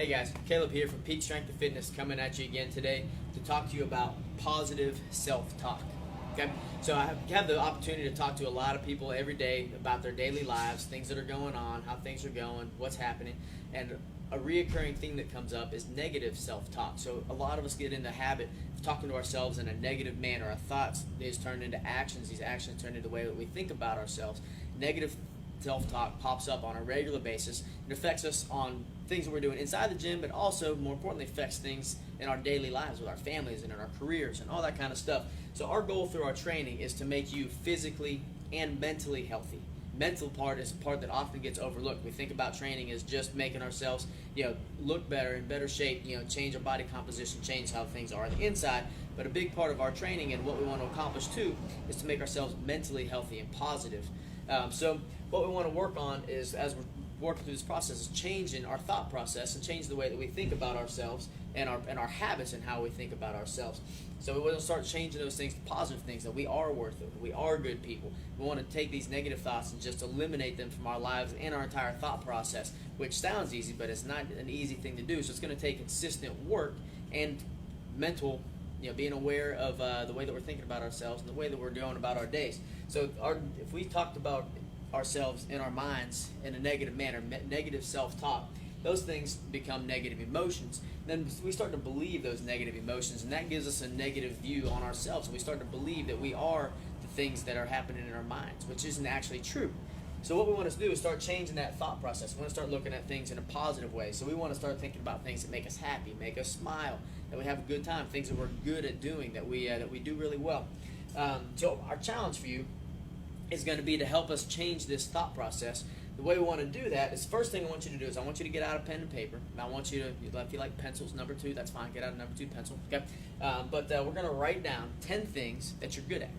Hey guys, Caleb here from Peak Strength and Fitness, coming at you again today to talk to you about positive self-talk. Okay, so I have the opportunity to talk to a lot of people every day about their daily lives, things that are going on, how things are going, what's happening, and a reoccurring thing that comes up is negative self-talk. So a lot of us get in the habit of talking to ourselves in a negative manner. Our thoughts is turned into actions. These actions turn into the way that we think about ourselves. Negative self-talk pops up on a regular basis. It affects us on things that we're doing inside the gym, but also, more importantly, affects things in our daily lives with our families and in our careers and all that kind of stuff. So our goal through our training is to make you physically and mentally healthy. Mental part is the part that often gets overlooked. We think about training as just making ourselves, look better, in better shape, change our body composition, change how things are on the inside. But a big part of our training and what we want to accomplish too is to make ourselves mentally healthy and positive. So what we want to work on is, as we're working through this process, is changing our thought process and change the way that we think about ourselves and our habits and how we think about ourselves. So we want to start changing those things to positive things, that we are worth it, that we are good people. We want to take these negative thoughts and just eliminate them from our lives and our entire thought process, which sounds easy, but it's not an easy thing to do. So it's going to take consistent work and mental, being aware of the way that we're thinking about ourselves and the way that we're going about our days. So if we talked about ourselves in our minds in a negative manner, negative self-talk, those things become negative emotions. Then we start to believe those negative emotions, and that gives us a negative view on ourselves. And we start to believe that we are the things that are happening in our minds, which isn't actually true. So what we want to do is start changing that thought process. We want to start looking at things in a positive way. So we want to start thinking about things that make us happy, make us smile, that we have a good time, things that we're good at doing, that we do really well. So our challenge for you is going to be to help us change this thought process. The way we want to do that is, first thing I want you to do is I want you to get out a pen and paper. I want you to, if you like pencils, number 2, that's fine. Get out a number 2 pencil. Okay, but we're going to write down 10 things that you're good at.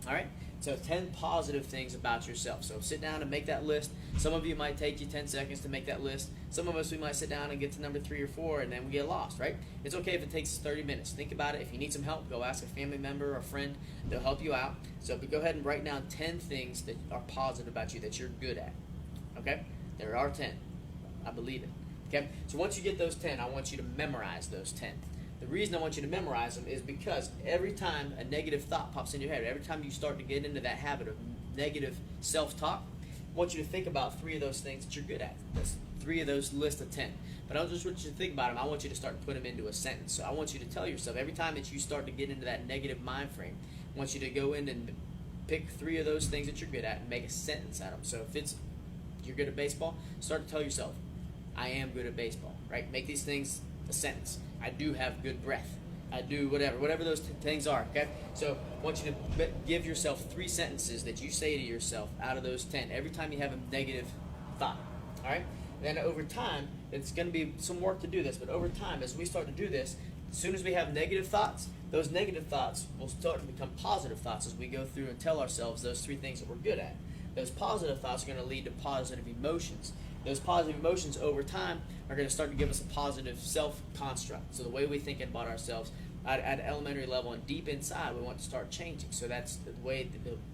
All right. So 10 positive things about yourself. So sit down and make that list. Some of you might take you 10 seconds to make that list. Some of us, we might sit down and get to number 3 or 4 and then we get lost, right? It's okay if it takes 30 minutes. Think about it. If you need some help, go ask a family member or a friend. They'll help you out. So go ahead and write down 10 things that are positive about you, that you're good at. Okay? There are 10. I believe it. Okay? So once you get those 10, I want you to memorize those 10. The reason I want you to memorize them is because every time a negative thought pops in your head, every time you start to get into that habit of negative self-talk, I want you to think about 3 of those things that you're good at. That's 3 of those list of 10. But I don't just want you to think about them. I want you to start to put them into a sentence. So I want you to tell yourself, every time that you start to get into that negative mind frame, I want you to go in and pick 3 of those things that you're good at and make a sentence out of them. So if it's you're good at baseball, start to tell yourself, I am good at baseball, right? Make these things a sentence. I do have good breath. I do whatever those things are, okay? So I want you to give yourself 3 sentences that you say to yourself out of those 10 every time you have a negative thought, all right? And then over time, it's going to be some work to do this, but over time, as we start to do this, as soon as we have negative thoughts, those negative thoughts will start to become positive thoughts as we go through and tell ourselves those 3 things that we're good at. Those positive thoughts are going to lead to positive emotions. Those positive emotions over time are going to start to give us a positive self-construct. So the way we think about ourselves at an elementary level and deep inside, we want to start changing. So that's the way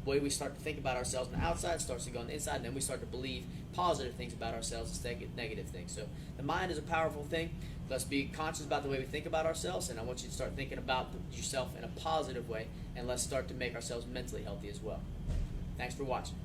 we start to think about ourselves on the outside starts to go on the inside, and then we start to believe positive things about ourselves instead of negative things. So the mind is a powerful thing. Let's be conscious about the way we think about ourselves, and I want you to start thinking about yourself in a positive way, and let's start to make ourselves mentally healthy as well. Thanks for watching.